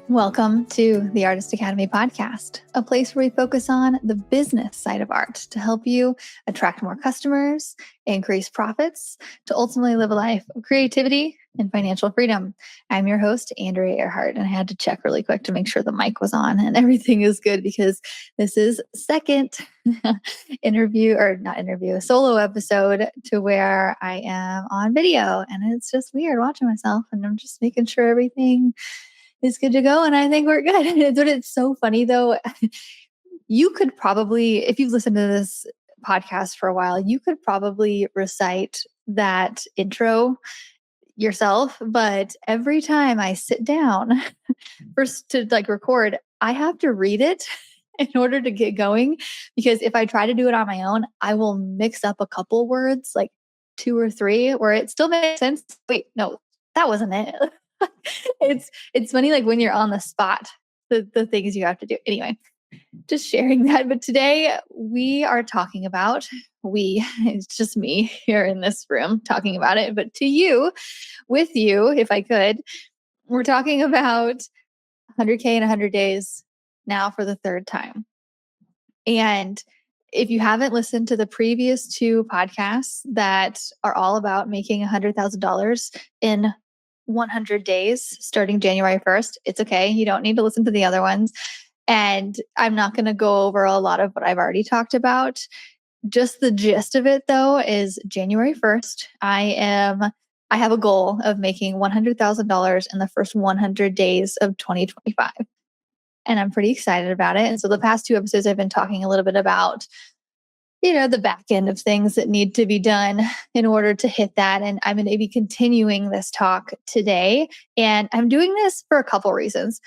Welcome to the Artist Academy podcast, a place where we focus on the business side of art to help you attract more customers, increase profits, to ultimately live a life of creativity and financial freedom. I'm your host, Andrea Earhart, and I had to check really quick to make sure the mic was on and everything is good because this is second solo episode to where I am on video, and it's just weird watching myself, and I'm just making sure everything is good to go. And I think we're good. But it's so funny though. You could probably, if you've listened to this podcast for a while, you could probably recite that intro yourself. But every time I sit down first to record, I have to read it in order to get going. Because if I try to do it on my own, I will mix up a couple words, like 2 or 3, where it still makes sense. Wait, no, that wasn't it. It's funny, like when you're on the spot, the things you have to do. Anyway, just sharing that. But today we are talking about, it's just me here in this room talking about it. But to you, with you, if I could, we're talking about 100K in 100 days now for the third time. And if you haven't listened to the previous 2 podcasts that are all about making $100,000 in 100 days starting January 1st, it's okay. You don't need to listen to the other ones. And I'm not going to go over a lot of what I've already talked about. Just the gist of it though is January 1st, I have a goal of making $100,000 in the first 100 days of 2025. And I'm pretty excited about it. And so the past 2 episodes, I've been talking a little bit about, the back end of things that need to be done in order to hit that. And I'm going to be continuing this talk today. And I'm doing this for a couple reasons.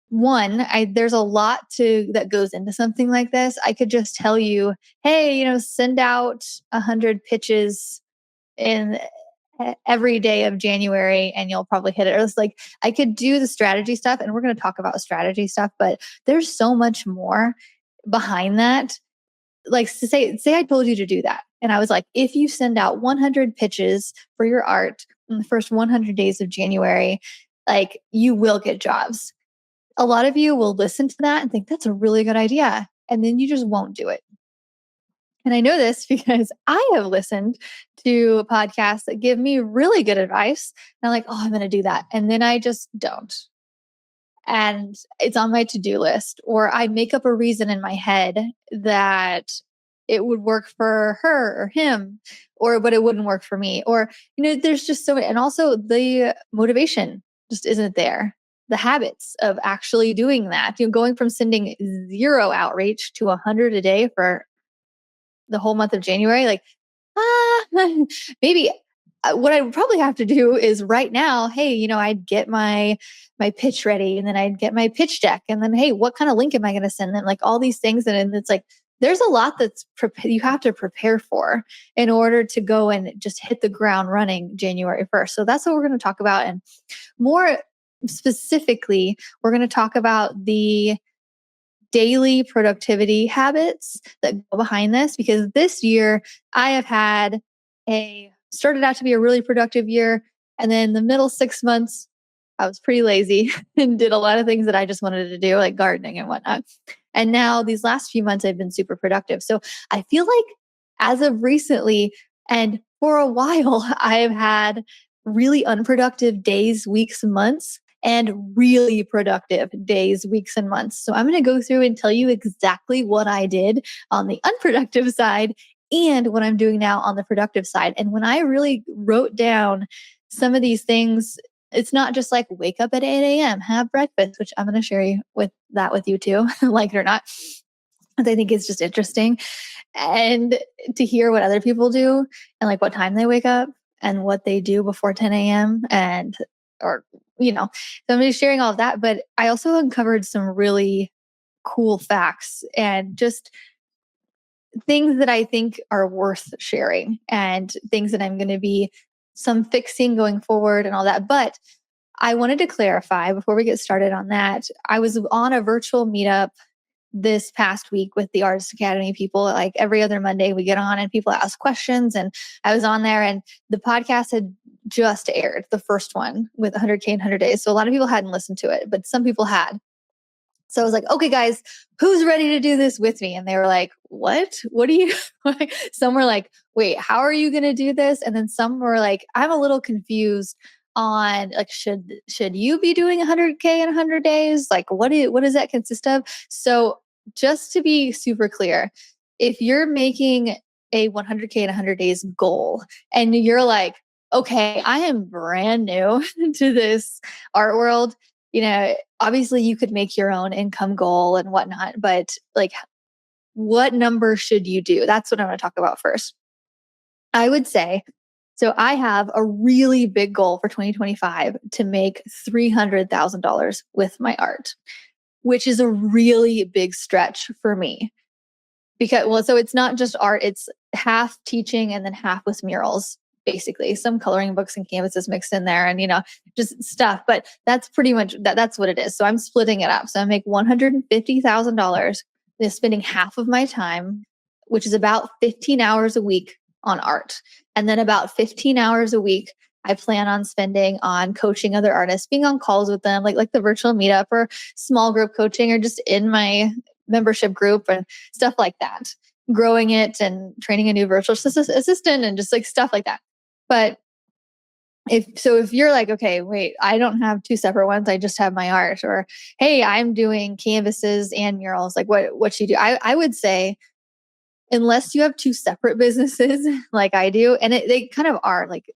One, there's a lot that goes into something like this. I could just tell you, hey, send out 100 pitches in every day of January and you'll probably hit it. Or it's like I could do the strategy stuff, and we're going to talk about strategy stuff, but there's so much more behind that. Like say I told you to do that. And I was like, if you send out 100 pitches for your art in the first 100 days of January, like you will get jobs. A lot of you will listen to that and think that's a really good idea. And then you just won't do it. And I know this because I have listened to podcasts that give me really good advice. And I'm like, oh, I'm going to do that. And then I just don't. And it's on my to-do list, or I make up a reason in my head that it would work for her or him, but it wouldn't work for me. Or, there's just so many, and also the motivation just isn't there. The habits of actually doing that, going from sending 0 outreach to 100 a day for the whole month of January, maybe what I would probably have to do is right now, hey, I'd get my pitch ready, and then I'd get my pitch deck, and then, hey, what kind of link am I going to send them? Like all these things. And it's like, there's a lot that's you have to prepare for in order to go and just hit the ground running January 1st. So that's what we're going to talk about. And more specifically, we're going to talk about the daily productivity habits that go behind this, because this year I have had started out to be a really productive year. And then the middle 6 months, I was pretty lazy and did a lot of things that I just wanted to do, like gardening and whatnot. And now these last few months, I've been super productive. So I feel like as of recently and for a while, I've had really unproductive days, weeks, months, and really productive days, weeks, and months. So I'm going to go through and tell you exactly what I did on the unproductive side and what I'm doing now on the productive side. And when I really wrote down some of these things, it's not just like wake up at 8 a.m., have breakfast, which I'm going to share with you too, like it or not. I think it's just interesting. And to hear what other people do and like what time they wake up and what they do before 10 a.m. So I'm just sharing all of that. But I also uncovered some really cool facts and just things that I think are worth sharing and things that I'm going to be some fixing going forward and all that. But I wanted to clarify before we get started on that. I was on a virtual meetup this past week with the Artist Academy people. Like every other Monday we get on and people ask questions, and I was on there, and the podcast had just aired, the first one with 100K in 100 days. So a lot of people hadn't listened to it, but some people had. So I was like, okay, guys, who's ready to do this with me? And they were like, what? What do you, some were like, wait, how are you going to do this? And then some were like, I'm a little confused on like, should you be doing 100K in 100 days? Like, what does that consist of? So just to be super clear, if you're making a 100K in 100 days goal and you're like, okay, I am brand new to this art world, obviously you could make your own income goal and whatnot, but like, what number should you do? That's what I'm going to talk about first. I would say, so I have a really big goal for 2025 to make $300,000 with my art, which is a really big stretch for me. Because, well, so it's not just art, it's half teaching and then half with murals, basically. Some coloring books and canvases mixed in there and, just stuff. But that's pretty much that's what it is. So I'm splitting it up. So I make $150,000, spending half of my time, which is about 15 hours a week on art. And then about 15 hours a week I plan on spending on coaching other artists, being on calls with them, like the virtual meetup or small group coaching, or just in my membership group and stuff like that, growing it and training a new virtual assistant and just like stuff like that. But if you're like, okay, wait, I don't have two separate ones, I just have my art, or hey, I'm doing canvases and murals, like what should you do? I would say, unless you have two separate businesses like I do, and they kind of are, like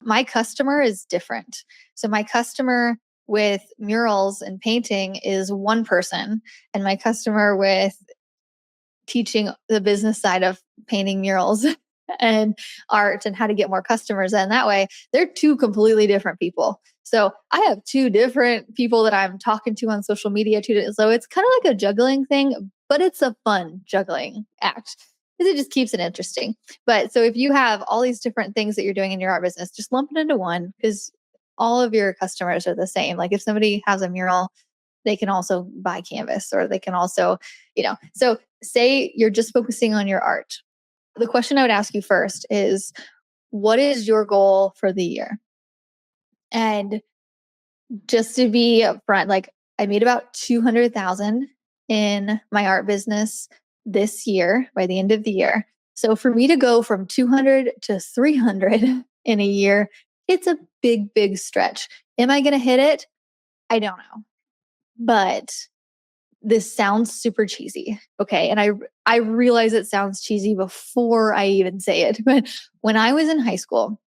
my customer is different. So my customer with murals and painting is one person, and my customer with teaching the business side of painting murals and art and how to get more customers. And that way, they're two completely different people. So I have two different people that I'm talking to on social media too. So it's kind of like a juggling thing, but it's a fun juggling act because it just keeps it interesting. But so if you have all these different things that you're doing in your art business, just lump it into one, because all of your customers are the same. Like if somebody has a mural, they can also buy canvas, or they can also, so say you're just focusing on your art. The question I would ask you first is, what is your goal for the year? And just to be upfront, like I made about 200,000 in my art business this year by the end of the year. So for me to go from 200 to 300 in a year, it's a big, big stretch. Am I going to hit it? I don't know. But this sounds super cheesy. Okay. And I realize it sounds cheesy before I even say it. But when I was in high school,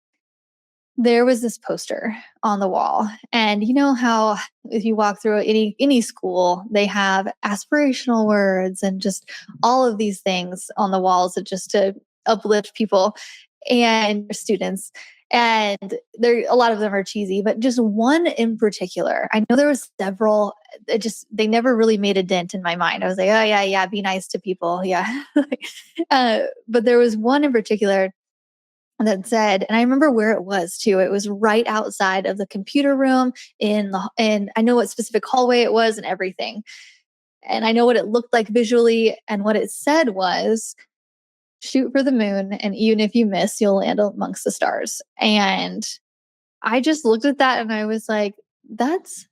there was this poster on the wall. And you know how if you walk through any school, they have aspirational words and just all of these things on the walls that just to uplift people and students. And there, a lot of them are cheesy, but just one in particular. I know there was several. They never really made a dent in my mind. I was like, oh yeah, be nice to people, yeah. But there was one in particular that said, and I remember where it was too. It was right outside of the computer room and I know what specific hallway it was and everything. And I know what it looked like visually. And what it said was, shoot for the moon, and even if you miss, you'll land amongst the stars. And I just looked at that and I was like, that's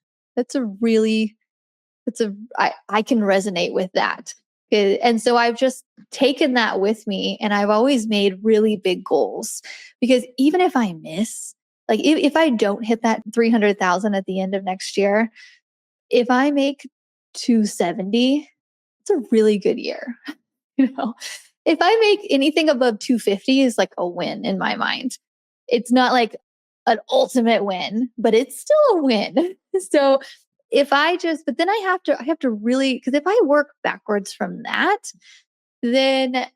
a really, I can resonate with that. And so I've just taken that with me, and I've always made really big goals, because even if I miss, like if I don't hit that 300,000 at the end of next year, if I make 270, it's a really good year. If I make anything above 250 is like a win in my mind. It's not like an ultimate win, but it's still a win. So but then I have to really, because if I work backwards from that, then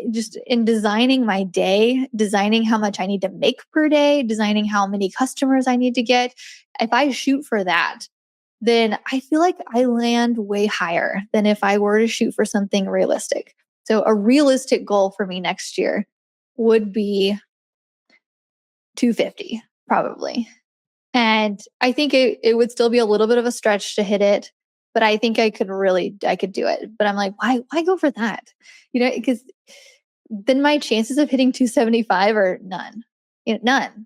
just in designing my day, designing how much I need to make per day, designing how many customers I need to get, if I shoot for that, then I feel like I land way higher than if I were to shoot for something realistic. So a realistic goal for me next year would be 250, probably. And I think it would still be a little bit of a stretch to hit it, but I think I could do it. But I'm like, why go for that? Because then my chances of hitting 275 are none. None.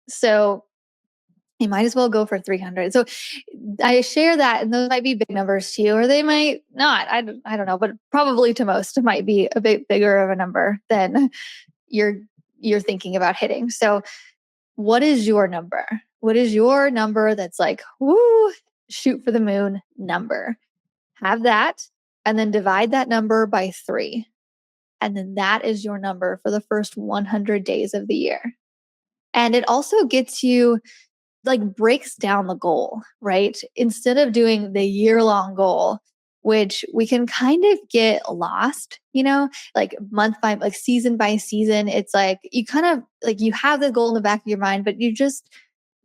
So you might as well go for 300. So I share that, and those might be big numbers to you, or they might not. I don't know, but probably to most it might be a bit bigger of a number than you're you're thinking about hitting. So what is your number? What is your number that's like, woo, shoot for the moon number? Have that, and then divide that number by 3. And then that is your number for the first 100 days of the year. And it also gets you, like, breaks down the goal, right? Instead of doing the year long goal, which we can kind of get lost, like month by, like season by season. It's like you kind of like you have the goal in the back of your mind, but you just,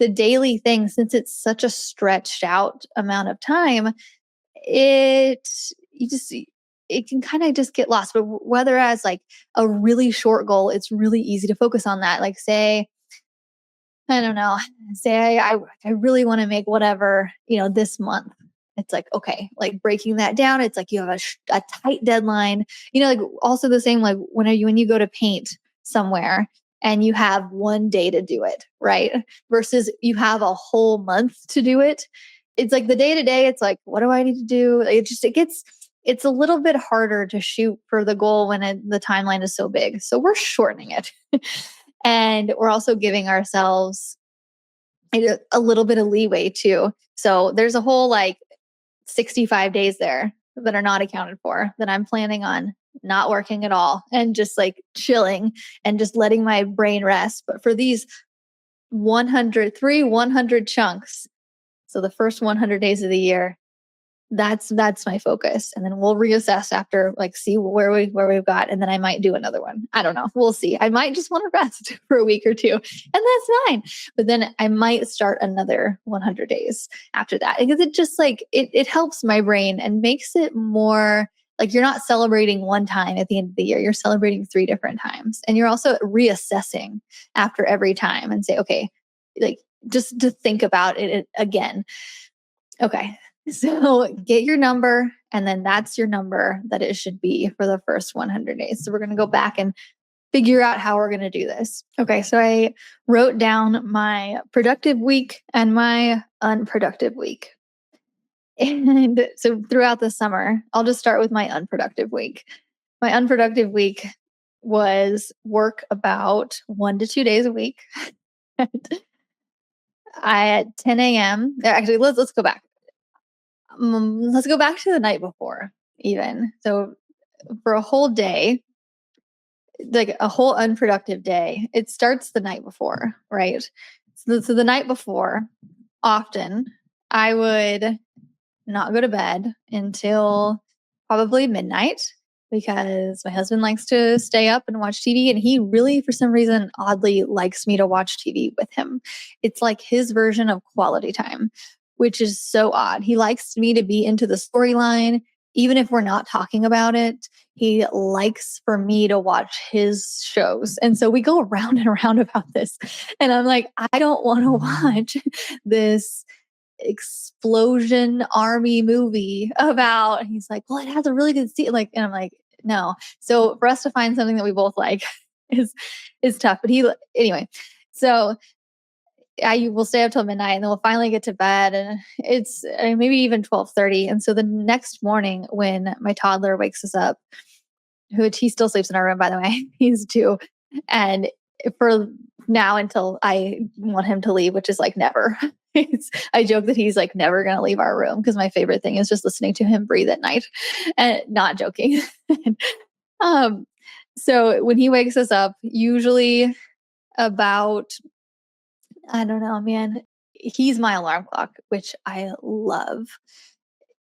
the daily thing, since it's such a stretched out amount of time, it, you just, it can kind of just get lost. But whether as like a really short goal, it's really easy to focus on that. Like, say, I don't know. Say I really want to make whatever, this month. It's like, okay, like breaking that down, it's like you have a tight deadline. Like also the same, like when you go to paint somewhere and you have one day to do it, right? Versus you have a whole month to do it. It's like the day to day, it's like, what do I need to do? It's a little bit harder to shoot for the goal when the timeline is so big. So we're shortening it. And we're also giving ourselves a little bit of leeway too. So there's a whole like 65 days there that are not accounted for, that I'm planning on not working at all and just like chilling and just letting my brain rest. But for these 100 chunks, so the first 100 days of the year, that's my focus, and then we'll reassess after, like, see where we've got, and then I might do another one. I don't know, we'll see. I might just want to rest for a week or two, and that's fine. But then I might start another 100 days after that, because it just like it helps my brain and makes it more like you're not celebrating one time at the end of the year, you're celebrating 3 different times, and you're also reassessing after every time and say, okay, like, just to think about it again. Okay. So get your number, and then that's your number that it should be for the first 100 days. So we're going to go back and figure out how we're going to do this. Okay. So I wrote down my productive week and my unproductive week. And so throughout the summer, I'll just start with my unproductive week. My unproductive week was work about 1 to 2 days a week. At 10 a.m. Actually, let's go back. Let's go back to the night before, even. So for a whole day, like a whole unproductive day, it starts the night before, right? So the night before, often I would not go to bed until probably midnight, because my husband likes to stay up and watch TV. And he really, for some reason, oddly likes me to watch TV with him. It's like his version of quality time, which is so odd. He likes me to be into the storyline, even if we're not talking about it. He likes for me to watch his shows. And so we go around and around about this. And I'm like, I don't want to watch this explosion army movie about, and he's like, well, it has a really good scene, like, and I'm like, no. So for us to find something that we both like is tough. But anyway, so I will stay up till midnight, and then we'll finally get to bed, and it's maybe even 12:30. And so the next morning, when my toddler wakes us up, who he still sleeps in our room, by the way, he's 2, and for now until I want him to leave, which is like never. I joke that he's like never going to leave our room, because my favorite thing is just listening to him breathe at night, and not joking. um, so when he wakes us up, usually about, I don't know, man, he's my alarm clock, which I love.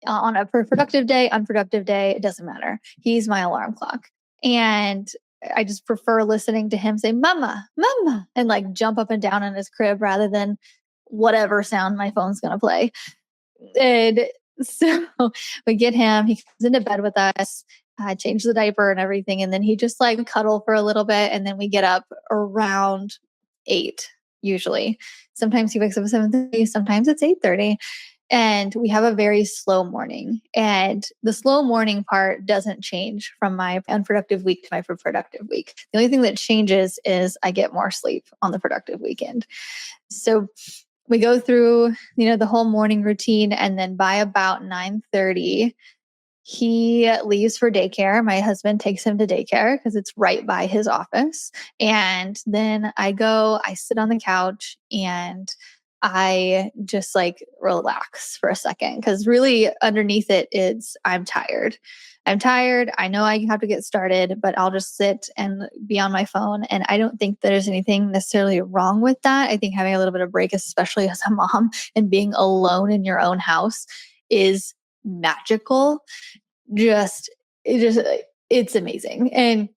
On a productive day, unproductive day, it doesn't matter. He's my alarm clock. And I just prefer listening to him say, mama, mama, and like jump up and down in his crib rather than whatever sound my phone's going to play. And so we get him, he comes into bed with us, I change the diaper and everything. And then he just like cuddle for a little bit. And then we get up around 8, usually. Sometimes he wakes up at 7:30, sometimes it's 8:30. and we have a very slow morning. And the slow morning part doesn't change from my unproductive week to my productive week. The only thing that changes is I get more sleep on the productive weekend. So we go through, the whole morning routine, and then by about 9:30, he leaves for daycare. My husband takes him to daycare because it's right by his office. And then I sit on the couch and I just like relax for a second because really underneath it is I'm tired. I'm tired. I know I have to get started, but I'll just sit and be on my phone. And I don't think there's anything necessarily wrong with that. I think having a little bit of break, especially as a mom and being alone in your own house, is magical. It's amazing. And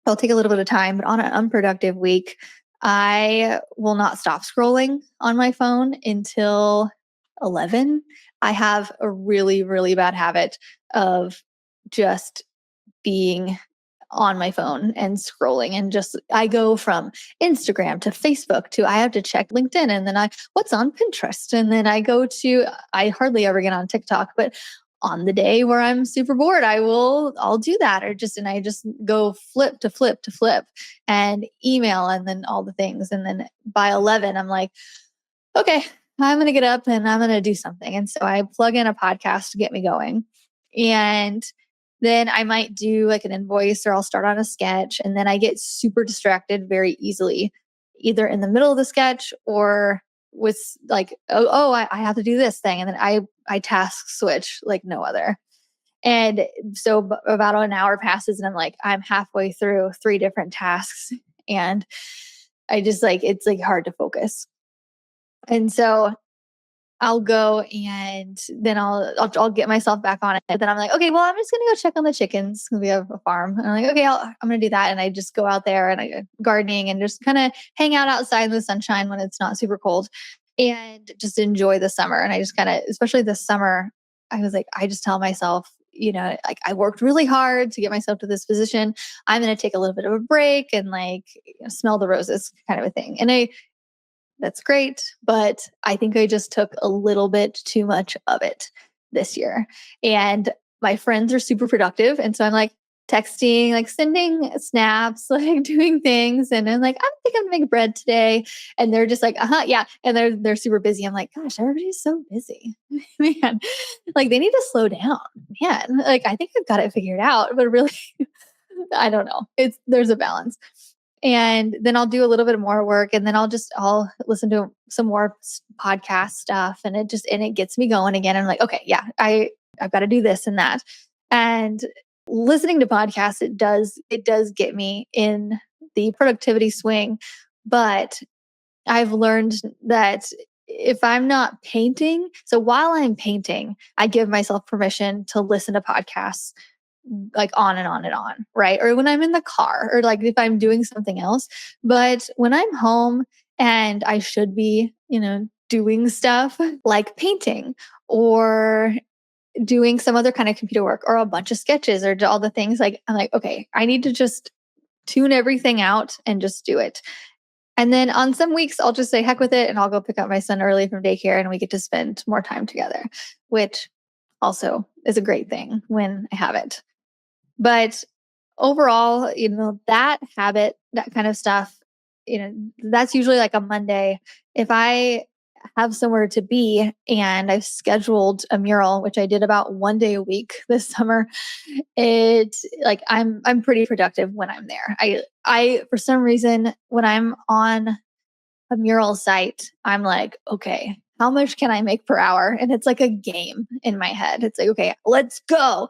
I'll take a little bit of time, but on an unproductive week, I will not stop scrolling on my phone until 11. I have a really, really bad habit of just being on my phone and scrolling, and just I go from Instagram to Facebook to I have to check LinkedIn, and then what's on Pinterest, and then I hardly ever get on TikTok, but on the day where I'm super bored, I'll do that, and I just go flip to flip to flip and email and then all the things. And then by 11, I'm like, okay, I'm going to get up and I'm going to do something. And so I plug in a podcast to get me going. And then I might do like an invoice, or I'll start on a sketch. And then I get super distracted very easily, either in the middle of the sketch or with like, I have to do this thing. And then I task switch like no other. And so about an hour passes and I'm halfway through 3 different tasks, and I just it's like hard to focus. And so I'll go and then I'll get myself back on it. And then I'm like, okay, well, I'm just gonna go check on the chickens. We have a farm. And I'm like, okay, I'm gonna do that. And I just go out there and I go gardening and just kind of hang out outside in the sunshine when it's not super cold and just enjoy the summer. And I just kind of, especially this summer, I was like, I just tell myself, like I worked really hard to get myself to this position. I'm gonna take a little bit of a break and smell the roses kind of a thing. And that's great, but I think I just took a little bit too much of it this year. And my friends are super productive. And so I'm like texting, like sending snaps, like doing things. And I'm like, I think I'm gonna make bread today. And they're just like, yeah. And they're super busy. I'm like, gosh, everybody's so busy. Man, like they need to slow down. Man, like I think I've got it figured out, but really, I don't know. There's a balance. And then I'll do a little bit more work, and then I'll listen to some more podcast stuff, and it gets me going again. I'm like, okay, yeah, I've got to do this and that. And listening to podcasts, it does get me in the productivity swing. But I've learned that if I'm not painting, so while I'm painting, I give myself permission to listen to podcasts like on and on and on, right? Or when I'm in the car, or like if I'm doing something else. But when I'm home and I should be, doing stuff like painting or doing some other kind of computer work or a bunch of sketches or all the things, like I'm like, okay, I need to just tune everything out and just do it. And then on some weeks, I'll just say heck with it and I'll go pick up my son early from daycare and we get to spend more time together, which also is a great thing when I have it. But overall, that habit, that kind of stuff, that's usually like a Monday. If I have somewhere to be and I've scheduled a mural, which I did about 1 day a week this summer, I'm pretty productive when I'm there. I for some reason when I'm on a mural site, I'm like, okay, how much can I make per hour? And it's like a game in my head. It's like, okay, let's go.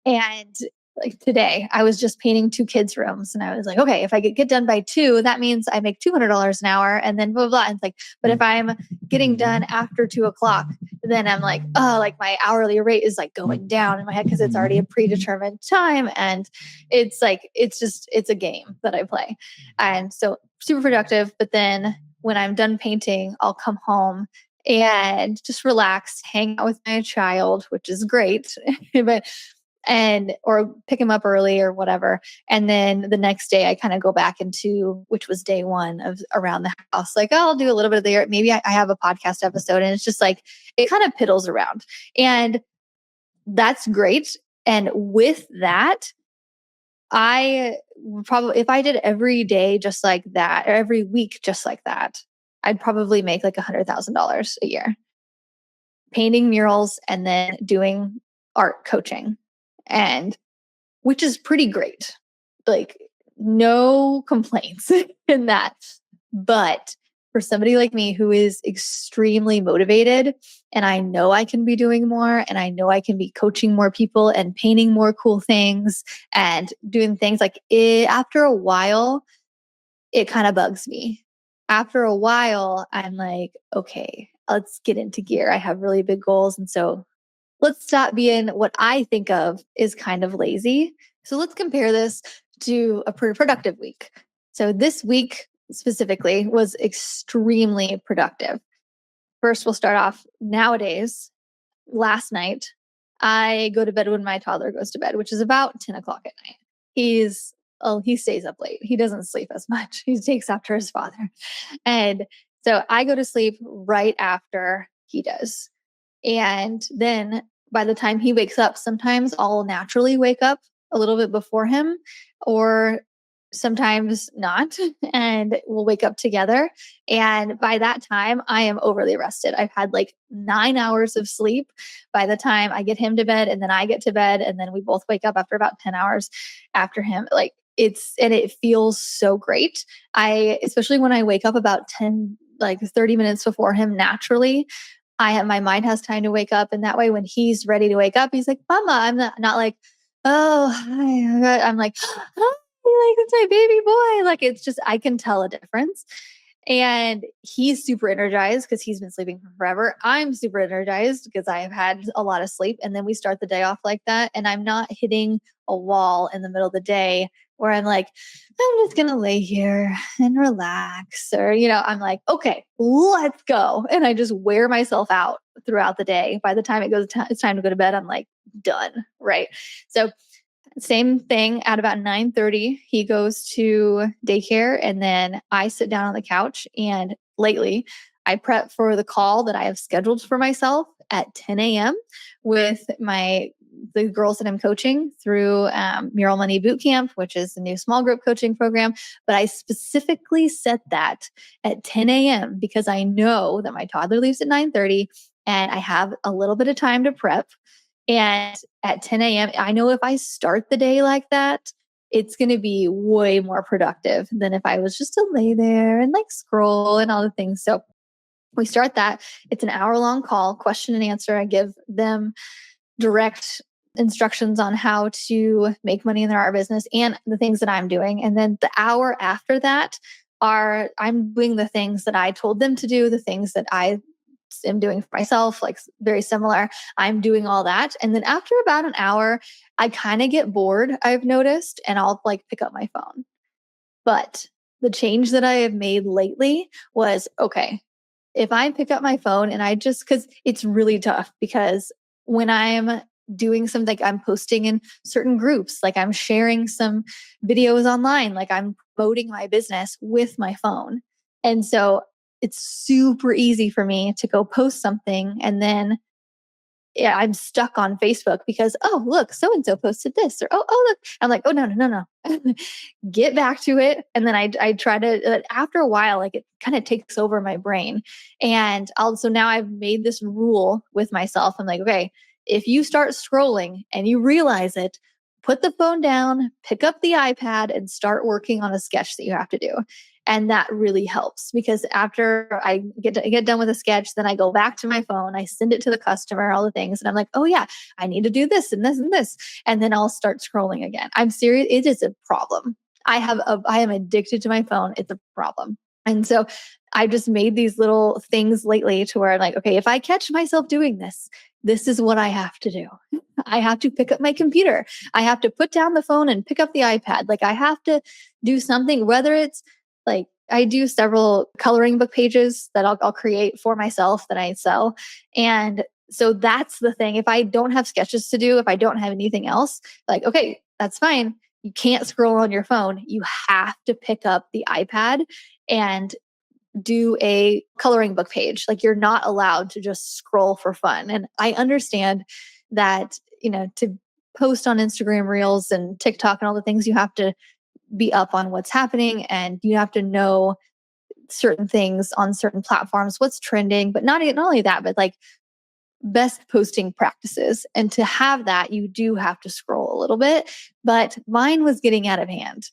And like today, I was just painting 2 kids' rooms, and I was like, okay, if I get done by 2, that means I make $200 an hour, and then blah, blah, blah. And it's like, but if I'm getting done after 2 o'clock, then I'm like, oh, like my hourly rate is like going down in my head because it's already a predetermined time. And it's like, it's a game that I play. And so super productive. But then when I'm done painting, I'll come home and just relax, hang out with my child, which is great. But and or pick him up early or whatever. And then the next day I kind of go back into, which was day one of around the house. Like, oh, I'll do a little bit of the, maybe I have a podcast episode, and it's just like, it kind of piddles around. And that's great. And with that, I would probably, if I did every day just like that, or every week just like that, I'd probably make like $100,000 a year painting murals and then doing art coaching, and which is pretty great. Like, no complaints in that. But for somebody like me who is extremely motivated, and I know I can be doing more, and I know I can be coaching more people and painting more cool things and doing things like it, after a while, it kind of bugs me. After a while, I'm like, okay, let's get into gear. I have really big goals. And so let's stop being what I think of is kind of lazy. So let's compare this to a productive week. So this week specifically was extremely productive. First, we'll start off nowadays. Last night, I go to bed when my toddler goes to bed, which is about 10 o'clock at night. He stays up late. He doesn't sleep as much. He takes after his father. And so I go to sleep right after he does. And then by the time he wakes up, sometimes I'll naturally wake up a little bit before him, or sometimes not. And we'll wake up together. And by that time, I am overly rested. I've had like 9 hours of sleep by the time I get him to bed, and then I get to bed. And then we both wake up after about 10 hours after him. Like, and it feels so great. Especially when I wake up about 10, like 30 minutes before him naturally, my mind has time to wake up. And that way, when he's ready to wake up, he's like, Mama, I'm not like, oh, hi. I'm like, hi, like, it's my baby boy. Like, it's just, I can tell a difference. And he's super energized because he's been sleeping for forever. I'm super energized because I have had a lot of sleep. And then we start the day off like that. And I'm not hitting a wall in the middle of the day where I'm like, I'm just going to lay here and relax. Or, I'm like, okay, let's go. And I just wear myself out throughout the day. By the time it's time to go to bed, I'm like, done. Right. So same thing at about 9:30, he goes to daycare, and then I sit down on the couch, and lately I prep for the call that I have scheduled for myself at 10 a.m. with the girls that I'm coaching through Mural Money Bootcamp, which is the new small group coaching program. But I specifically set that at 10 a.m. because I know that my toddler leaves at 9:30 and I have a little bit of time to prep. And at 10 a.m., I know if I start the day like that, it's going to be way more productive than if I was just to lay there and like scroll and all the things. So we start that. It's an hour-long call, question and answer. I give them direct instructions on how to make money in their art business and the things that I'm doing. And then the hour after that I'm doing the things that I told them to do, the things that I am doing for myself, like very similar. I'm doing all that. And then after about an hour, I kind of get bored, I've noticed, and I'll like pick up my phone. But the change that I have made lately was, okay, if I pick up my phone and because it's really tough, because when I'm doing something, like I'm posting in certain groups, like I'm sharing some videos online, like I'm promoting my business with my phone. And so it's super easy for me to go post something, and then I'm stuck on Facebook because, oh, look, so-and-so posted this, or, oh, look. I'm like, oh, no. Get back to it. And then I try to, after a while, like it kind of takes over my brain. And also now I've made this rule with myself. I'm like, okay, if you start scrolling and you realize it, put the phone down, pick up the iPad, and start working on a sketch that you have to do. And that really helps, because after I get done with a sketch, then I go back to my phone, I send it to the customer, all the things. And I'm like, oh yeah, I need to do this and this and this. And then I'll start scrolling again. I'm serious. It is a problem. I am addicted to my phone. It's a problem. And so I just made these little things lately to where I'm like, okay, if I catch myself doing this, this is what I have to do. I have to pick up my computer. I have to put down the phone and pick up the iPad. Like I have to do something, whether it's like I do several coloring book pages that I'll create for myself that I sell. And So that's the thing. If I don't have sketches to do, if I don't have anything else, like, okay, that's fine. You can't scroll on your phone. You have to pick up the iPad and do a coloring book page. Like, you're not allowed to just scroll for fun. And I understand that, to post on Instagram Reels and TikTok and all the things, you have to be up on what's happening and you have to know certain things on certain platforms, what's trending, but not only that, but like best posting practices. And to have that, you do have to scroll a little bit. But mine was getting out of hand.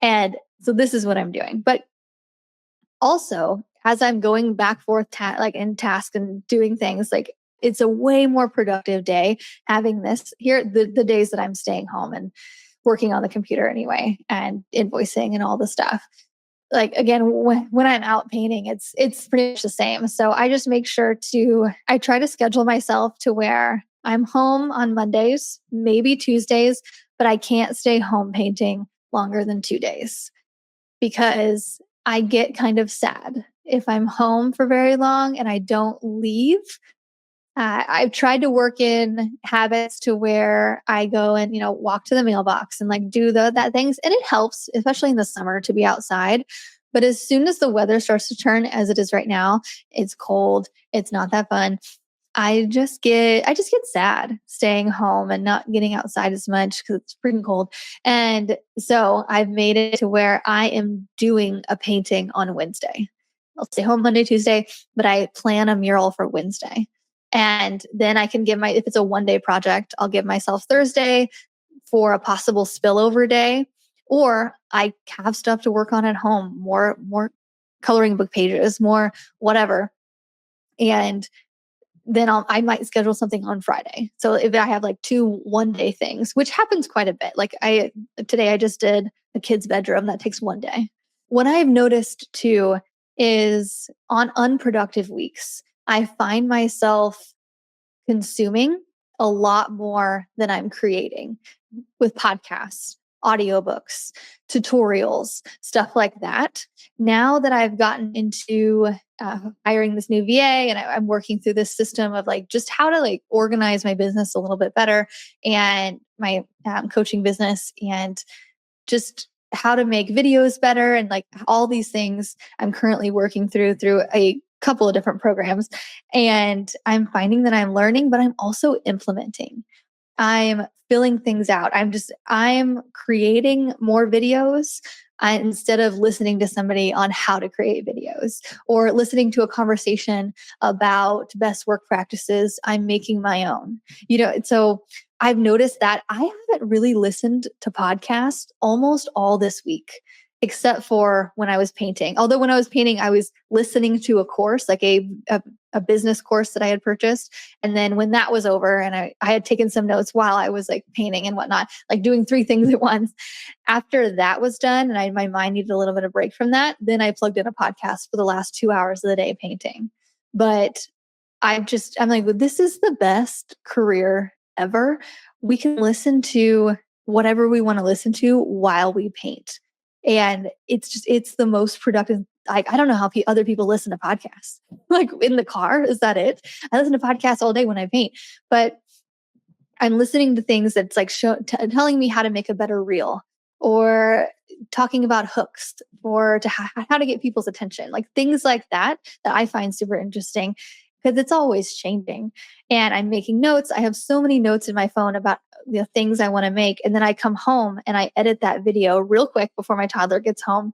And so this is what I'm doing. But also, as I'm going back forth like in task and doing things, like it's a way more productive day having this here, the days that I'm staying home and working on the computer anyway and invoicing and all the stuff. Like, again, when I'm out painting, it's pretty much the same. So I just make sure I try to schedule myself to where I'm home on Mondays, maybe Tuesdays, but I can't stay home painting longer than 2 days because I get kind of sad if I'm home for very long and I don't leave. I've tried to work in habits to where I go and, walk to the mailbox and like do that things. And it helps, especially in the summer, to be outside. But as soon as the weather starts to turn as it is right now, it's cold. It's not that fun. I just get sad staying home and not getting outside as much because it's freaking cold. And so I've made it to where I am doing a painting on Wednesday. I'll stay home Monday, Tuesday, but I plan a mural for Wednesday. And then I can if it's a 1 day project, I'll give myself Thursday for a possible spillover day, or I have stuff to work on at home, more coloring book pages, more whatever. And then I might schedule something on Friday. So if I have like 2 1 day things, which happens quite a bit, like today I just did a kid's bedroom that takes 1 day. What I've noticed too is on unproductive weeks, I find myself consuming a lot more than I'm creating with podcasts, audiobooks, tutorials, stuff like that. Now that I've gotten into hiring this new VA and I'm working through this system of like just how to like organize my business a little bit better and my coaching business and just how to make videos better and like all these things I'm currently working through a couple of different programs. And I'm finding that I'm learning, but I'm also implementing. I'm filling things out. I'm creating more videos instead of listening to somebody on how to create videos or listening to a conversation about best work practices. I'm making my own, so I've noticed that I haven't really listened to podcasts almost all this week, except for when I was painting. Although when I was painting, I was listening to a course, like a business course that I had purchased. And then when that was over and I had taken some notes while I was like painting and whatnot, like doing 3 things at once. After that was done and my mind needed a little bit of break from that, then I plugged in a podcast for the last 2 hours of the day painting. But I'm like, well, this is the best career ever. We can listen to whatever we want to listen to while we paint. And it's the most productive. Like, I don't know how other people listen to podcasts. Like in the car, is that it? I listen to podcasts all day when I paint, but I'm listening to things that's like telling me how to make a better reel or talking about hooks or how to get people's attention, like things like that I find super interesting because it's always changing. And I'm making notes. I have so many notes in my phone about the things I want to make. And then I come home and I edit that video real quick before my toddler gets home.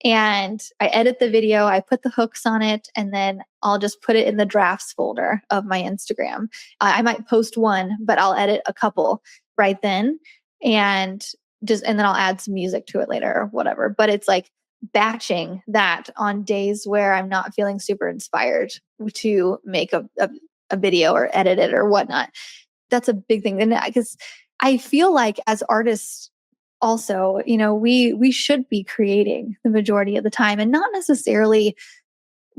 And I edit the video, I put the hooks on it, and then I'll just put it in the drafts folder of my Instagram. I might post one, but I'll edit a couple right then and then I'll add some music to it later or whatever. But it's like batching that on days where I'm not feeling super inspired to make a video or edit it or whatnot. That's a big thing. And because I feel like as artists, also, we should be creating the majority of the time and not necessarily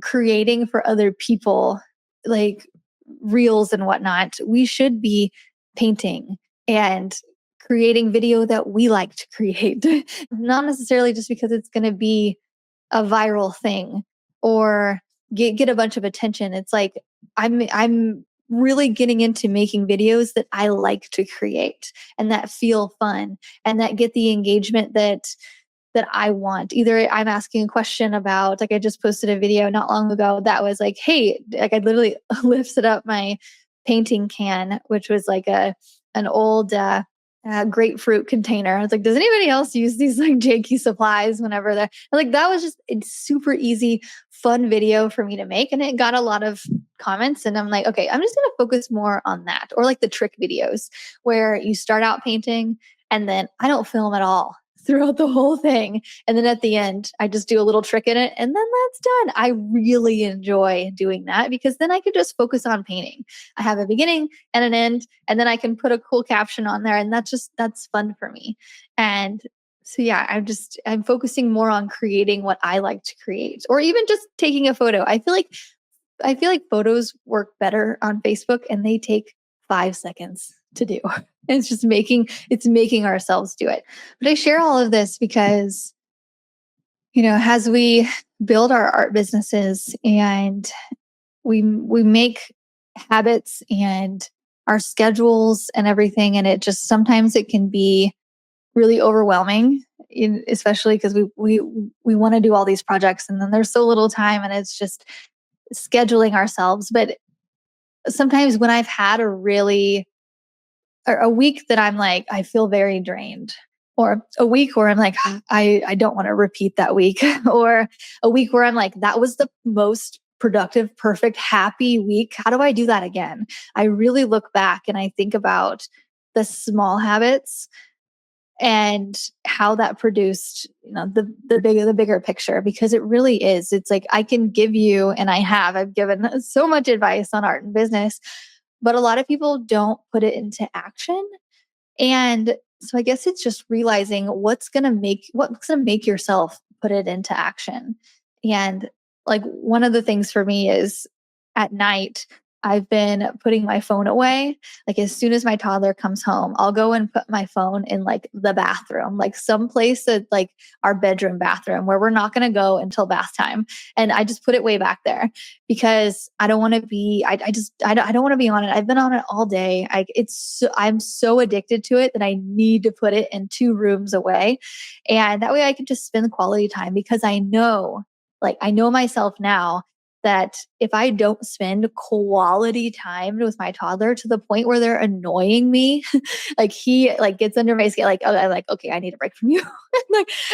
creating for other people, like reels and whatnot. We should be painting and creating video that we like to create, not necessarily just because it's going to be a viral thing or get a bunch of attention. It's like I'm really getting into making videos that I like to create and that feel fun and that get the engagement that I want. Either I'm asking a question about, like I just posted a video not long ago that was like, hey, like I literally lifted up my painting can, which was like an old grapefruit container. I was like, does anybody else use these like janky supplies whenever they're like, that was just a super easy, fun video for me to make. And it got a lot of comments. And I'm like, okay, I'm just going to focus more on that. Or like the trick videos where you start out painting and then I don't film at all throughout the whole thing. And then at the end, I just do a little trick in it and then that's done. I really enjoy doing that because then I could just focus on painting. I have a beginning and an end, and then I can put a cool caption on there. And that's fun for me. And so, yeah, I'm focusing more on creating what I like to create or even just taking a photo. I feel like photos work better on Facebook and they take 5 seconds to do. It's making ourselves do it. But I share all of this because, as we build our art businesses and we make habits and our schedules and everything, and it just sometimes it can be really overwhelming, especially because we want to do all these projects and then there's so little time and it's just scheduling ourselves. But sometimes when I've had a week that I'm like, I feel very drained, or a week where I'm like, I don't want to repeat that week, or a week where I'm like, that was the most productive, perfect, happy week. How do I do that again? I really look back and I think about the small habits and how that produced, the bigger picture, because it really is. It's like I can give you, and I've given so much advice on art and business, but a lot of people don't put it into action. And so I guess it's just realizing what's going to make yourself put it into action. And like one of the things for me is at night, I've been putting my phone away. Like as soon as my toddler comes home, I'll go and put my phone in like the bathroom, like someplace that like our bedroom bathroom where we're not going to go until bath time. And I just put it way back there because I don't want to be, I don't want to be on it. I've been on it all day. I'm so addicted to it that I need to put it in 2 rooms away. And that way I can just spend quality time because I know myself now that if I don't spend quality time with my toddler to the point where they're annoying me, like he like gets under my skin, like, oh, I'm like, okay, I need a break from you.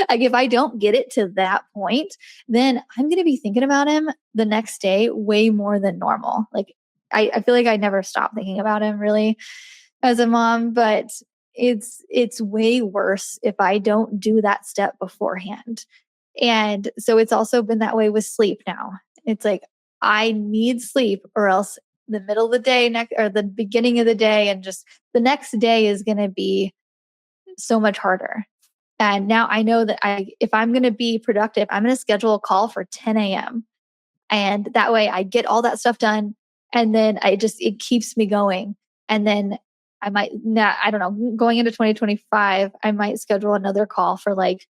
like if I don't get it to that point, then I'm going to be thinking about him the next day way more than normal. Like I feel like I never stop thinking about him really as a mom, but it's way worse if I don't do that step beforehand. And so it's also been that way with sleep now. It's like I need sleep or else the middle of the day next or the beginning of the day and just the next day is going to be so much harder. And now I know that if I'm going to be productive, I'm going to schedule a call for 10 a.m. And that way I get all that stuff done. And then it keeps me going. And then I might not, I don't know, going into 2025, I might schedule another call for like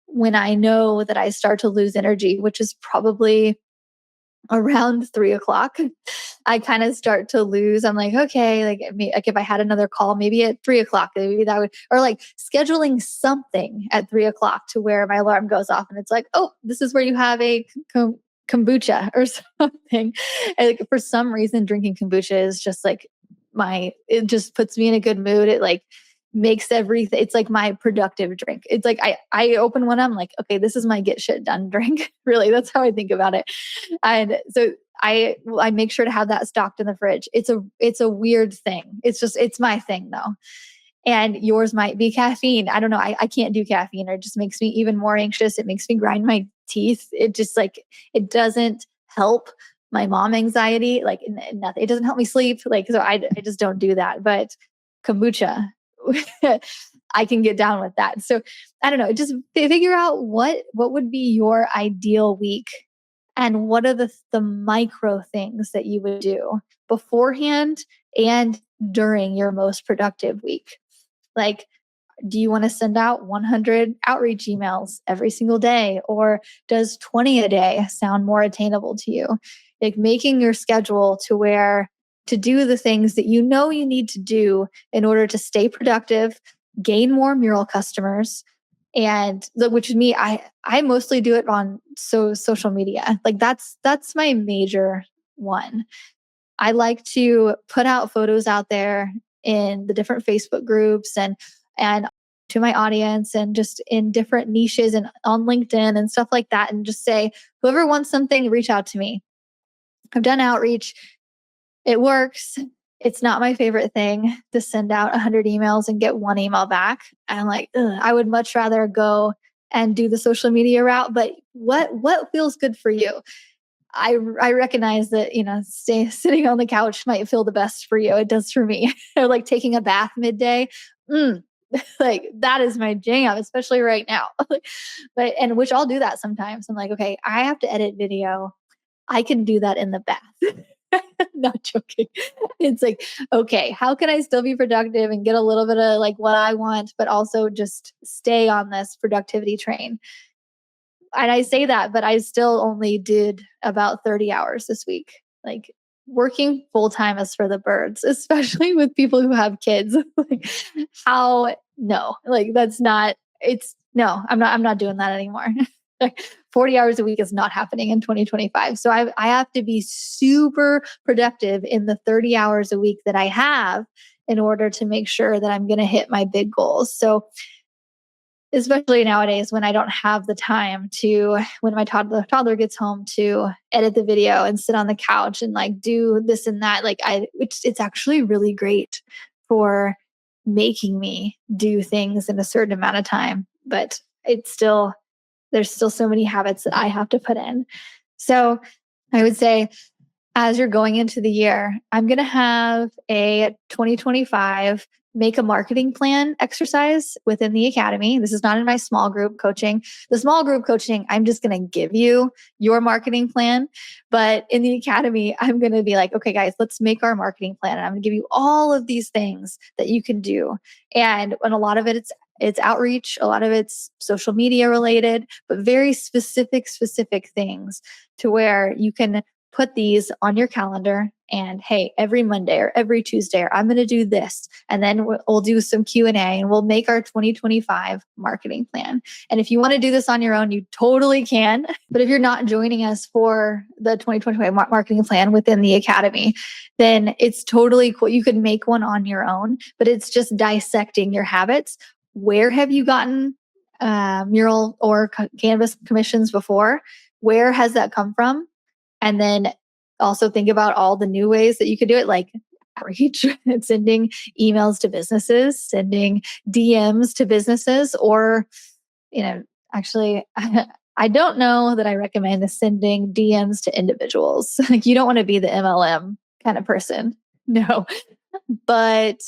when I know that I start to lose energy, which is probably around 3 o'clock. I kind of start to lose. I'm like, okay, like if I had another call, maybe at 3 o'clock, maybe that would, or like scheduling something at 3 o'clock to where my alarm goes off and it's like, oh, this is where you have a kombucha or something. And like for some reason, drinking kombucha is just like it just puts me in a good mood. It like makes everything, it's like my productive drink. It's like I open one, I'm like, okay, this is my get shit done drink. Really, that's how I think about it. And so I make sure to have that stocked in the fridge. It's a weird thing. It's my thing though. And yours might be caffeine. I don't know. I can't do caffeine. It just makes me even more anxious. It makes me grind my teeth. It just like, it doesn't help my mom anxiety. Like nothing. It doesn't help me sleep. Like, so I just don't do that. But kombucha, I can get down with that. So I don't know. Just figure out what would be your ideal week and what are the micro things that you would do beforehand and during your most productive week. Like, do you want to send out 100 outreach emails every single day? Or does 20 a day sound more attainable to you? Like making your schedule to where to do the things that you know you need to do in order to stay productive, gain more mural customers. And which is me, I mostly do it on social media. Like that's my major one. I like to put out photos out there in the different Facebook groups and to my audience and just in different niches and on LinkedIn and stuff like that, and just say, whoever wants something, reach out to me. I've done outreach. It works. It's not my favorite thing to send out 100 emails and get one email back. I'm like, ugh, I would much rather go and do the social media route. But what feels good for you? I recognize that, sitting on the couch might feel the best for you. It does for me. Or like taking a bath midday. Mm, like that is my jam, especially right now. And which I'll do that sometimes. I'm like, okay, I have to edit video. I can do that in the bath. Not joking. It's like, okay, how can I still be productive and get a little bit of like what I want, but also just stay on this productivity train? And I say that, but I still only did about 30 hours this week. Like working full time is for the birds, especially with people who have kids. Like how no, like that's not it's no, I'm not doing that anymore. Like 40 hours a week is not happening in 2025. So I have to be super productive in the 30 hours a week that I have in order to make sure that I'm going to hit my big goals. So especially nowadays when I don't have the time to, when my toddler gets home, to edit the video and sit on the couch and like do this and that. Like it's actually really great for making me do things in a certain amount of time, but there's still so many habits that I have to put in. So I would say, as you're going into the year, I'm going to have a 2025 make a marketing plan exercise within the academy. This is not in my small group coaching. The small group coaching, I'm just going to give you your marketing plan. But in the academy, I'm going to be like, okay, guys, let's make our marketing plan. And I'm going to give you all of these things that you can do. And a lot of it's outreach, a lot of it's social media related, but very specific things to where you can put these on your calendar and hey, every Monday or every Tuesday, or I'm going to do this. And then we'll do some Q&A and we'll make our 2025 marketing plan. And if you want to do this on your own, you totally can. But if you're not joining us for the 2025 marketing plan within the academy, then it's totally cool. You could make one on your own, but it's just dissecting your habits. Where have you gotten mural or canvas commissions before? Where has that come from? And then also think about all the new ways that you could do it, like outreach, sending emails to businesses, sending DMs to businesses, or, actually, I don't know that I recommend sending DMs to individuals. Like you don't want to be the MLM kind of person. No. But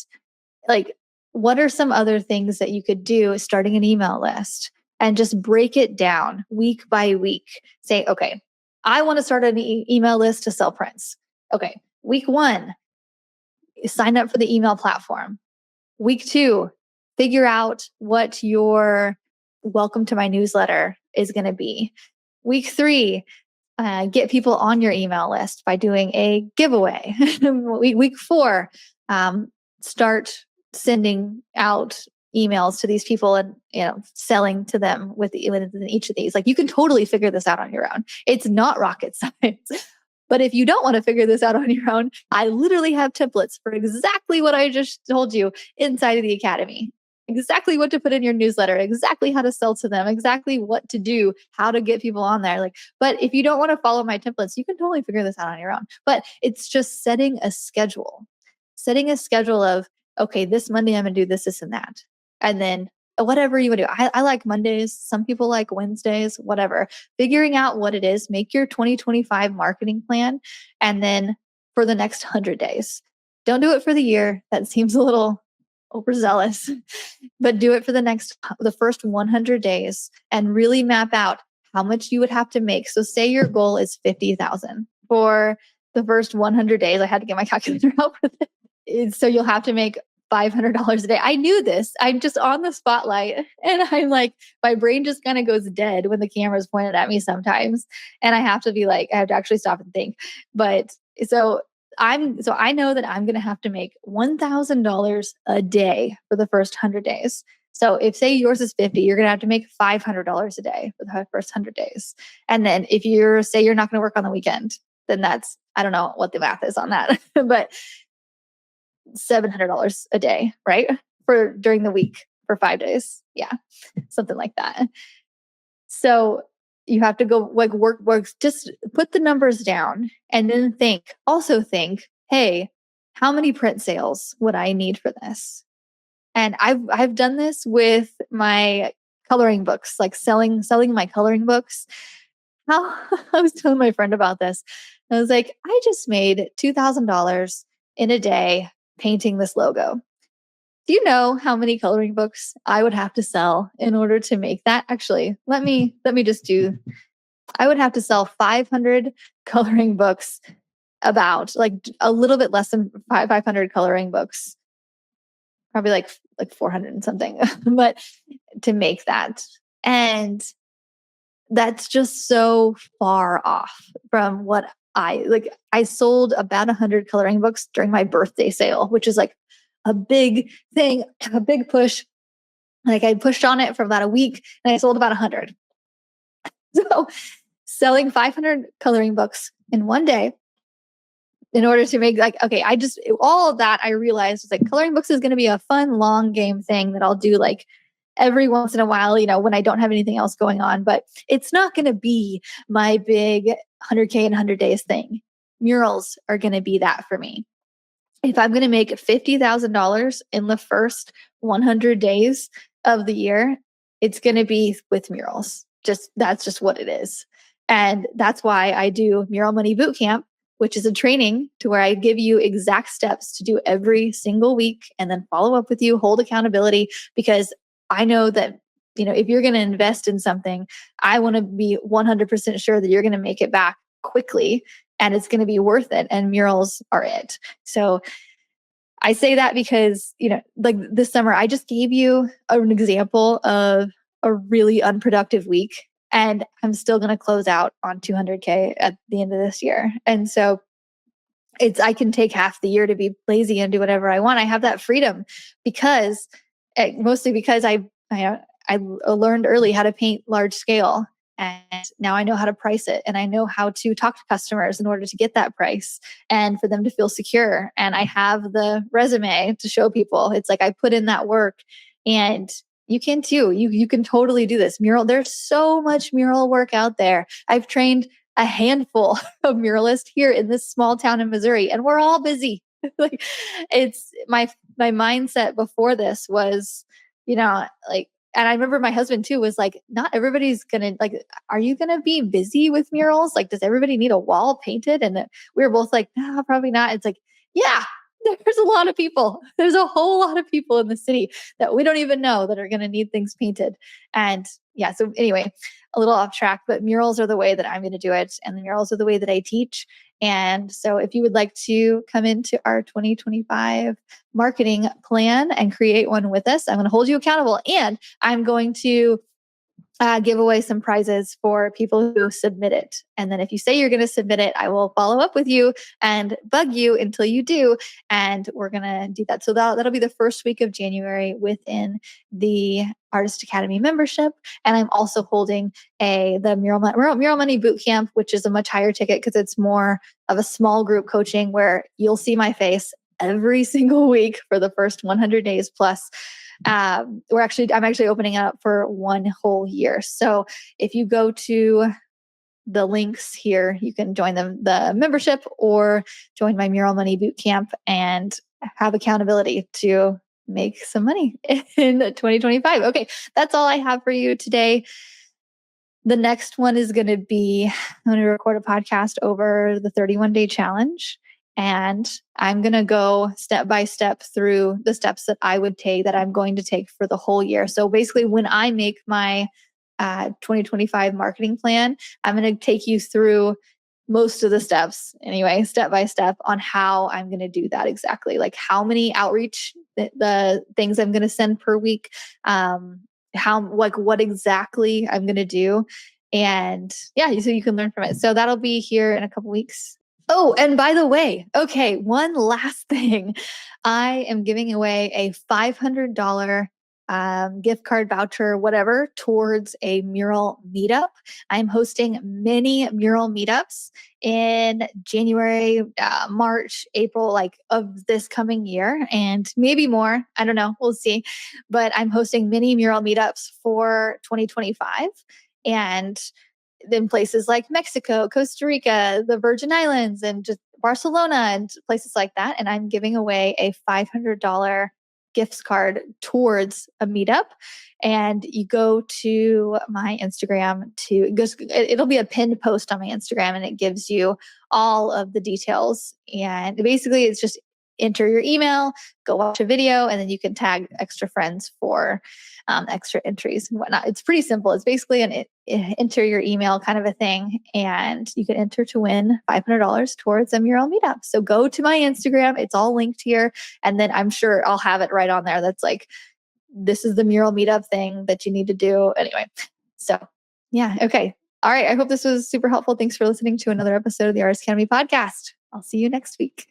like, what are some other things that you could do starting an email list and just break it down week by week? Say, okay, I want to start an email list to sell prints. Okay, week 1, sign up for the email platform. Week 2, figure out what your welcome to my newsletter is going to be. Week 3, get people on your email list by doing a giveaway. Week 4, start sending out emails to these people and selling to them within each of these. Like you can totally figure this out on your own. It's not rocket science. But if you don't want to figure this out on your own, I literally have templates for exactly what I just told you inside of the academy. Exactly what to put in your newsletter, exactly how to sell to them, exactly what to do, how to get people on there. But if you don't want to follow my templates, you can totally figure this out on your own. But it's just setting a schedule of, okay, this Monday I'm going to do this, and that. And then whatever you would do. I like Mondays. Some people like Wednesdays, whatever. Figuring out what it is, make your 2025 marketing plan. And then for the next 100 days, don't do it for the year. That seems a little overzealous, but do it for the first 100 days and really map out how much you would have to make. So say your goal is 50,000 for the first 100 days. I had to get my calculator out for this. So you'll have to make $500 a day. I knew this. I'm just on the spotlight and I'm like, my brain just kind of goes dead when the camera's pointed at me sometimes. And I have to be like, I have to actually stop and think. But so So I know that I'm going to have to make $1,000 a day for the first 100 days. So if say yours is 50, you're going to have to make $500 a day for the first 100 days. And then if you're say you're not going to work on the weekend, then that's, I don't know what the math is on that, but $700 a day, right? For during the week for 5 days. Yeah. Something like that. So you have to go like work, just put the numbers down and then also think, hey, how many print sales would I need for this? And I've done this with my coloring books, like selling my coloring books. How I was telling my friend about this. I was like, I just made $2,000 in a day painting this logo. Do you know how many coloring books I would have to sell in order to make that? Actually, let me just do. I would have to sell 500 coloring books, about like a little bit less than 500 coloring books, probably like 400 and something, but to make that. And that's just so far off from what I like. I sold about 100 coloring books during my birthday sale, which is like a big thing, a big push. Like I pushed on it for about a week and I sold about 100. So selling 500 coloring books in one day in order to make like, okay, all of that I realized was like coloring books is going to be a fun long game thing that I'll do like every once in a while, when I don't have anything else going on, but it's not going to be my big 100K in 100 days thing. Murals are going to be that for me. If I'm going to make $50,000 in the first 100 days of the year, it's going to be with murals. That's just what it is. And that's why I do Mural Money Bootcamp, which is a training to where I give you exact steps to do every single week and then follow up with you, hold accountability, because I know that if you're going to invest in something, I want to be 100% sure that you're going to make it back quickly and it's going to be worth it. And murals are it. So I say that because, like this summer, I just gave you an example of a really unproductive week, and I'm still going to close out on 200K at the end of this year. And so I can take half the year to be lazy and do whatever I want. I have that freedom because mostly because I learned early how to paint large scale. And now I know how to price it and I know how to talk to customers in order to get that price and for them to feel secure. And I have the resume to show people. It's like I put in that work and you can too. You can totally do this. Mural, there's so much mural work out there. I've trained a handful of muralists here in this small town in Missouri and we're all busy. Like it's my mindset before this was, like, and I remember my husband too was like, not everybody's gonna like, are you gonna be busy with murals? Like, does everybody need a wall painted? And we were both like, no, probably not. It's like, yeah, there's a lot of people. There's a whole lot of people in the city that we don't even know that are gonna need things painted. And yeah, so anyway, a little off track, but murals are the way that I'm gonna do it. And the murals are the way that I teach. And so if you would like to come into our 2025 marketing plan and create one with us, I'm going to hold you accountable and I'm going to give away some prizes for people who submit it. And then if you say you're going to submit it, I will follow up with you and bug you until you do. And we're going to do that. So that'll be the first week of January within the Artist Academy membership. And I'm also holding the Mural Money Bootcamp, which is a much higher ticket because it's more of a small group coaching where you'll see my face every single week for the first 100 days plus. I'm actually opening it up for 1 whole year. So if you go to the links here, you can join the membership or join my Mural Money Bootcamp and have accountability to make some money in 2025. Okay, that's all I have for you today. The next one is going to be, I'm going to record a podcast over the 31-day challenge. And I'm going to go step by step through the steps that I would take, that I'm going to take for the whole year. So basically, when I make my 2025 marketing plan, I'm going to take you through most of the steps anyway, step by step on how I'm going to do that exactly. Like how many outreach, the things I'm going to send per week, what exactly I'm going to do. And yeah, so you can learn from it. So that'll be here in a couple weeks. Oh, and by the way, okay, one last thing. I am giving away a $500 gift card voucher, whatever, towards a mural meetup. I'm hosting many mural meetups in January, March, April, like of this coming year, and maybe more. I don't know. We'll see. But I'm hosting many mural meetups for 2025. And in places like Mexico, Costa Rica, the Virgin Islands, and just Barcelona and places like that. And I'm giving away a $500 gift card towards a meetup. And you go to my Instagram it'll be a pinned post on my Instagram, and it gives you all of the details. And basically, it's just enter your email, go watch a video, and then you can tag extra friends for extra entries and whatnot. It's pretty simple. It's basically an enter your email kind of a thing, and you can enter to win $500 towards a mural meetup. So go to my Instagram. It's all linked here. And then I'm sure I'll have it right on there. That's like, this is the mural meetup thing that you need to do. Anyway, so yeah. Okay. All right. I hope this was super helpful. Thanks for listening to another episode of the Artist Academy podcast. I'll see you next week.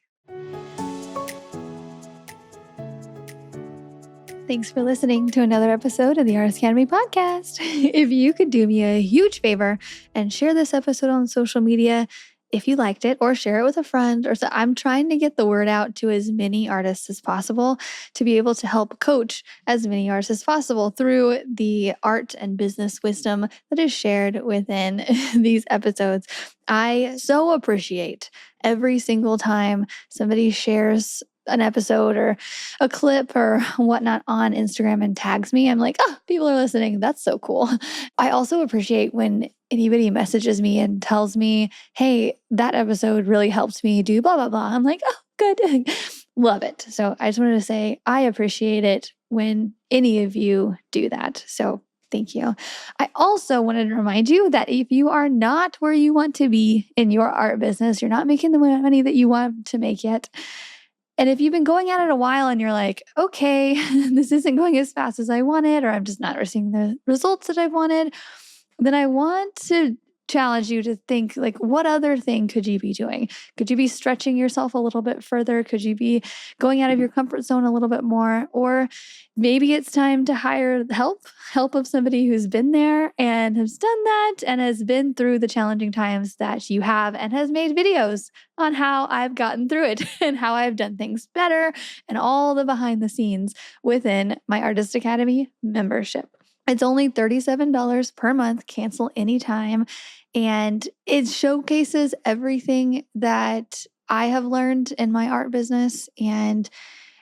Thanks for listening to another episode of the Artist Academy podcast. If you could do me a huge favor and share this episode on social media, if you liked it, or share it with a friend, I'm trying to get the word out to as many artists as possible to be able to help coach as many artists as possible through the art and business wisdom that is shared within these episodes. I so appreciate every single time somebody shares an episode or a clip or whatnot on Instagram and tags me. I'm like, oh, people are listening. That's so cool. I also appreciate when anybody messages me and tells me, hey, that episode really helped me do blah, blah, blah. I'm like, oh, good. Love it. So I just wanted to say I appreciate it when any of you do that. So thank you. I also wanted to remind you that if you are not where you want to be in your art business, you're not making the money that you want to make yet. And if you've been going at it a while and you're like, okay, this isn't going as fast as I wanted, or I'm just not receiving the results that I wanted, then I want to challenge you to think, like, what other thing could you be doing? Could you be stretching yourself a little bit further? Could you be going out of your comfort zone a little bit more? Or maybe it's time to hire help of somebody who's been there and has done that and has been through the challenging times that you have and has made videos on how I've gotten through it and how I've done things better and all the behind the scenes within my Artist Academy membership. It's only $37 per month, cancel anytime. And it showcases everything that I have learned in my art business. And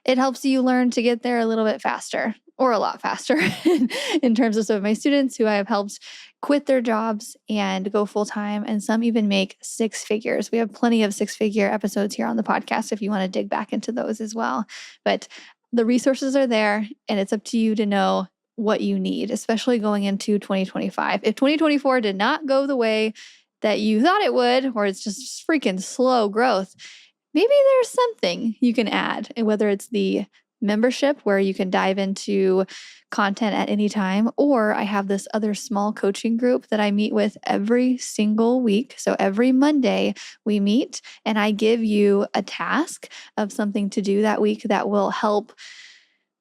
it helps you learn to get there a little bit faster, or a lot faster in terms of some of my students who I have helped quit their jobs and go full time. And some even make six figures. We have plenty of six-figure episodes here on the podcast if you want to dig back into those as well. But the resources are there, and it's up to you to know what you need, especially going into 2025. If 2024 did not go the way that you thought it would, or it's just freaking slow growth, maybe there's something you can add, whether it's the membership where you can dive into content at any time, or I have this other small coaching group that I meet with every single week. So every Monday we meet and I give you a task of something to do that week that will help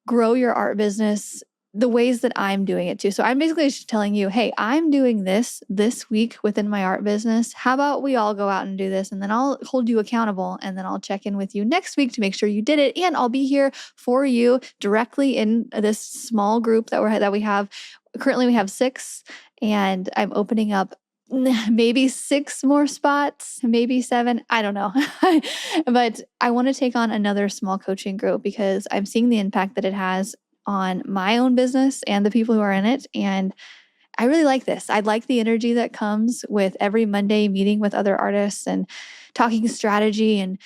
grow your art business the ways that I'm doing it too. So I'm basically just telling you, hey, I'm doing this week within my art business. How about we all go out and do this? And then I'll hold you accountable. And then I'll check in with you next week to make sure you did it. And I'll be here for you directly in this small group that we have. Currently we have 6, and I'm opening up maybe 6 more spots, maybe 7. I don't know. But I want to take on another small coaching group because I'm seeing the impact that it has on my own business and the people who are in it. And I really like this. I like the energy that comes with every Monday meeting with other artists and talking strategy and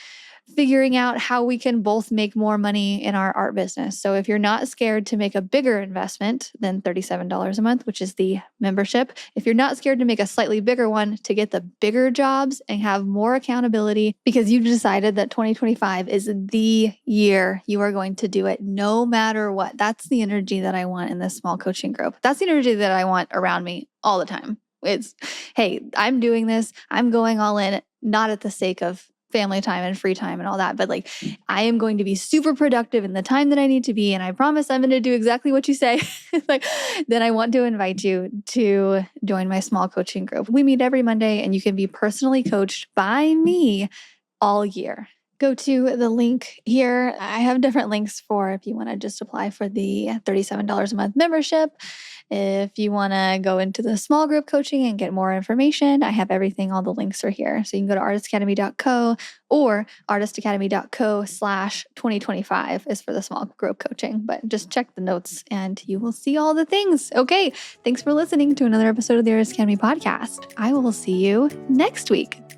figuring out how we can both make more money in our art business. So if you're not scared to make a bigger investment than $37 a month, which is the membership, if you're not scared to make a slightly bigger one to get the bigger jobs and have more accountability because you've decided that 2025 is the year you are going to do it no matter what. That's the energy that I want in this small coaching group. That's the energy that I want around me all the time. It's, hey, I'm doing this. I'm going all in, not at the sake of family time and free time and all that. But like, I am going to be super productive in the time that I need to be. And I promise I'm going to do exactly what you say. Like, then I want to invite you to join my small coaching group. We meet every Monday and you can be personally coached by me all year. Go to the link here. I have different links for if you want to just apply for the $37 a month membership. If you want to go into the small group coaching and get more information, I have everything. All the links are here. So you can go to artistacademy.co or artistacademy.co/2025 is for the small group coaching. But just check the notes and you will see all the things. Okay. Thanks for listening to another episode of the Artist Academy podcast. I will see you next week.